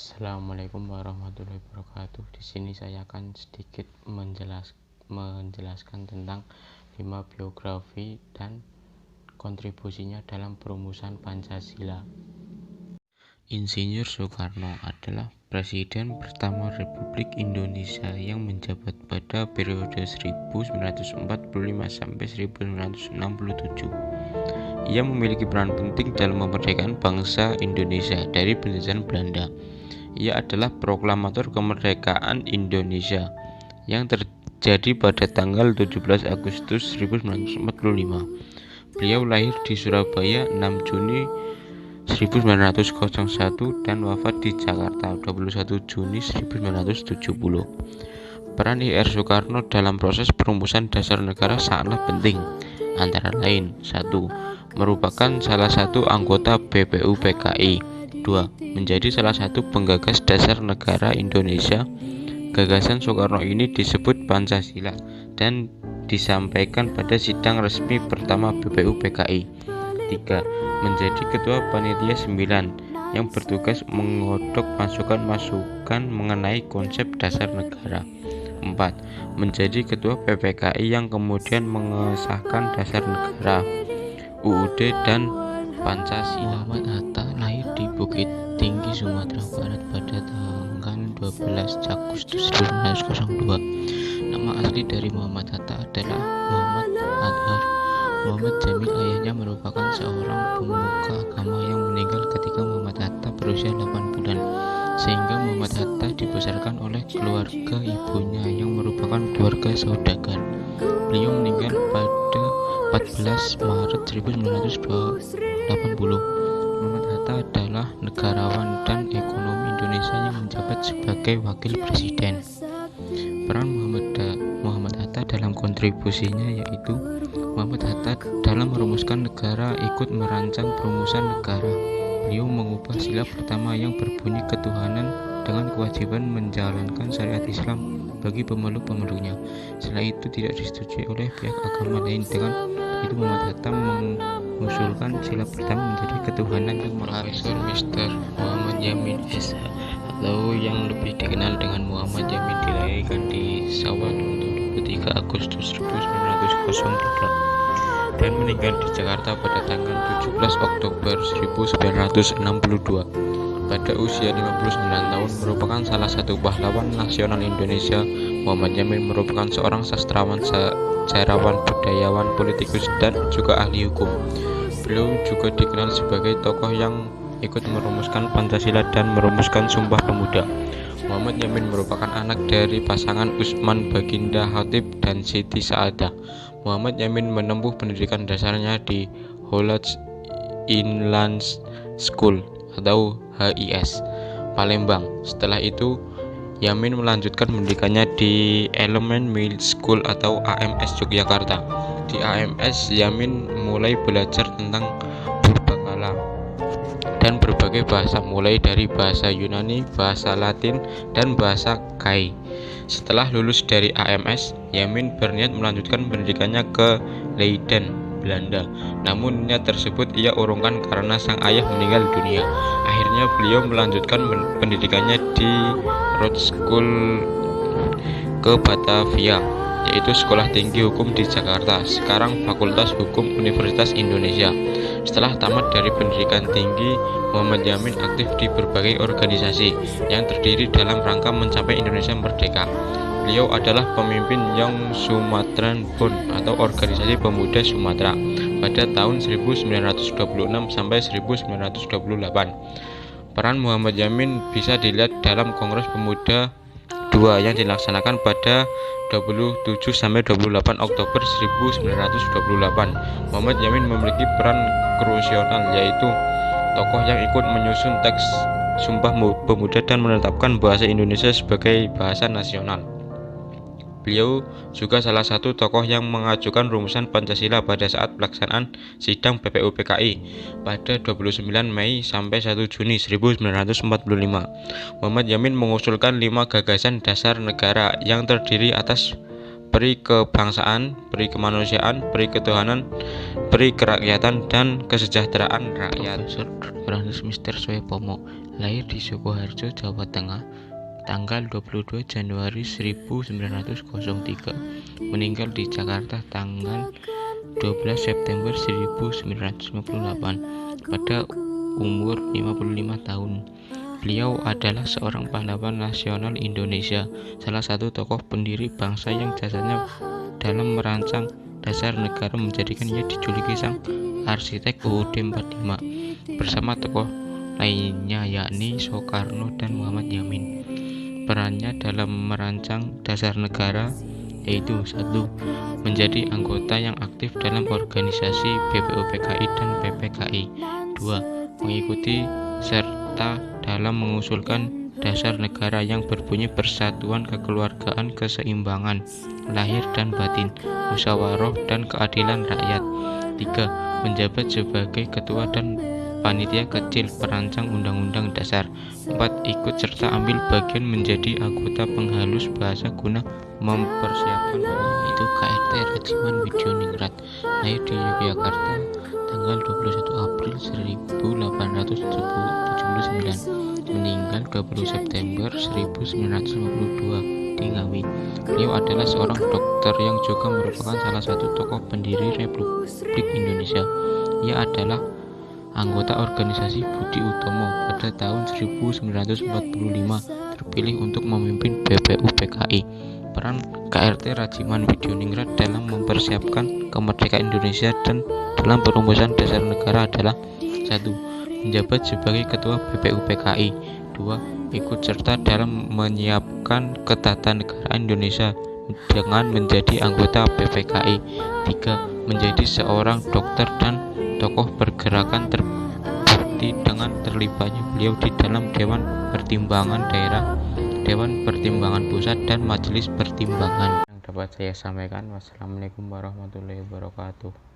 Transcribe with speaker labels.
Speaker 1: Assalamualaikum warahmatullahi wabarakatuh. Di sini saya akan sedikit menjelaskan tentang 5 biografi dan kontribusinya dalam perumusan Pancasila. Insinyur Soekarno adalah Presiden pertama Republik Indonesia yang menjabat pada periode 1945 sampai 1967. Ia memiliki peran penting dalam memerdekakan bangsa Indonesia dari penjajahan Belanda. Ia adalah proklamator kemerdekaan Indonesia yang terjadi pada tanggal 17 Agustus 1945. Beliau lahir di Surabaya 6 Juni 1901 dan wafat di Jakarta 21 Juni 1970. Peran Ir Soekarno dalam proses perumusan dasar negara sangatlah penting, antara lain: 1. Merupakan salah satu anggota BPUPKI. 2. Menjadi salah satu penggagas dasar negara Indonesia. Gagasan Soekarno ini disebut Pancasila dan disampaikan pada sidang resmi pertama BPUPKI. 3. Menjadi ketua panitia 9 yang bertugas mengodok masukan-masukan mengenai konsep dasar negara. 4. Menjadi ketua PPKI yang kemudian mengesahkan dasar negara, UUD dan Pancasila. Muhammad Hatta lahir di Bukit Tinggi, Sumatera Barat pada tanggal 12 Agustus 1902. Nama asli dari Muhammad Hatta adalah Muhammad Adhar. Muhammad Jamil ayahnya merupakan seorang pemuka agama yang meninggal ketika Muhammad Hatta berusia 8 bulan, sehingga Muhammad Hatta dibesarkan oleh keluarga ibunya yang merupakan keluarga saudagar. Beliau meninggal pada 14 Maret 1980. Muhammad Hatta adalah negarawan dan ekonomi Indonesia yang menjabat sebagai wakil presiden. Peran Muhammad Hatta dalam kontribusinya yaitu: Muhammad Hatta dalam merumuskan negara ikut merancang perumusan negara. Beliau mengubah sila pertama yang berbunyi ketuhanan dengan kewajiban menjalankan syariat Islam bagi pemeluk-pemeluknya. Setelah itu tidak disetujui oleh pihak agama lain. Dengan itu Muhammad Hatta mengusulkan sila pertama menjadi ketuhanan yang Profesor Mr. Muhammad Yamin SH atau yang lebih dikenal dengan Muhammad Yamin dilahirkan di Sawal 23 Agustus 1903 dan meninggal di Jakarta pada tanggal 17 Oktober 1962. Pada usia 59 tahun, merupakan salah satu pahlawan nasional Indonesia. Muhammad Yamin merupakan seorang sastrawan, sejarawan, budayawan, politikus, dan juga ahli hukum. Beliau juga dikenal sebagai tokoh yang ikut merumuskan Pancasila dan merumuskan Sumpah Pemuda. Muhammad Yamin merupakan anak dari pasangan Usman Baginda Khatib dan Siti Saadah. Muhammad Yamin menempuh pendidikan dasarnya di Hollage Inland School atau HIS Palembang. Setelah itu Yamin melanjutkan pendidikannya di Element Middle School atau AMS Yogyakarta. Di AMS, Yamin mulai belajar tentang purbakala dan berbagai bahasa, mulai dari bahasa Yunani, bahasa Latin, dan bahasa Kai. Setelah lulus dari AMS, Yamin berniat melanjutkan pendidikannya ke Leiden, Belanda. Namun niat tersebut ia urungkan karena sang ayah meninggal dunia. Akhirnya beliau melanjutkan pendidikannya di Rhodes School ke Batavia, yaitu Sekolah Tinggi Hukum di Jakarta, sekarang Fakultas Hukum Universitas Indonesia. Setelah tamat dari pendidikan tinggi, Muhammad Yamin aktif di berbagai organisasi yang terdiri dalam rangka mencapai Indonesia merdeka. Beliau adalah pemimpin Young Sumatran Bond atau Organisasi Pemuda Sumatera pada tahun 1926 sampai 1928. Peran Muhammad Yamin bisa dilihat dalam Kongres Pemuda II yang dilaksanakan pada 27 sampai 28 Oktober 1928. Muhammad Yamin memiliki peran krusial, yaitu tokoh yang ikut menyusun teks Sumpah Pemuda dan menetapkan bahasa Indonesia sebagai bahasa nasional. Beliau juga salah satu tokoh yang mengajukan rumusan Pancasila pada saat pelaksanaan sidang BPUPKI pada 29 Mei sampai 1 Juni 1945. Muhammad Yamin mengusulkan 5 gagasan dasar negara yang terdiri atas peri kebangsaan, peri kemanusiaan, peri ketuhanan, peri kerakyatan, dan kesejahteraan rakyat. Profesor Dr. Mr. Soepomo Lahir di Sukoharjo, Jawa Tengah, tanggal 22 Januari 1903. Meninggal di Jakarta tanggal 12 September 1958 pada umur 55 tahun. Beliau adalah seorang pahlawan nasional Indonesia, salah satu tokoh pendiri bangsa yang jasanya dalam merancang dasar negara menjadikan ia dijuluki sang arsitek UUD 45 bersama tokoh lainnya yakni Soekarno dan Muhammad Yamin. Perannya dalam merancang dasar negara yaitu 1. Menjadi anggota yang aktif dalam organisasi BPUPKI dan PPKI. 2. Mengikuti serta dalam mengusulkan dasar negara yang berbunyi persatuan, kekeluargaan, keseimbangan lahir dan batin, musyawarah dan keadilan rakyat. 3. Menjabat sebagai ketua dan panitia kecil perancang Undang-Undang Dasar. 4. Ikut serta ambil bagian menjadi anggota penghalus bahasa guna mempersiapkan itu KRT Rajiman Widioningrat. Lahir di Yogyakarta tanggal 21 April 1879. Meninggal 20 September 1952 di Ngawi. Beliau adalah seorang dokter yang juga merupakan salah satu tokoh pendiri Republik Indonesia. Ia adalah anggota organisasi Budi Utomo pada tahun 1945 terpilih untuk memimpin BPUPKI. Peran KRT Rajiman Widioningrat dalam mempersiapkan kemerdekaan Indonesia dan dalam perumusan dasar negara adalah 1. Menjabat sebagai ketua BPUPKI. 2. Ikut serta dalam menyiapkan ketatanegaraan Indonesia dengan menjadi anggota PPKI. 3. Menjadi seorang dokter dan tokoh pergerakan terbukti dengan terlibatnya beliau di dalam Dewan Pertimbangan Daerah, Dewan Pertimbangan Pusat, dan Majelis Pertimbangan. Yang dapat saya sampaikan, wassalamualaikum warahmatullahi wabarakatuh.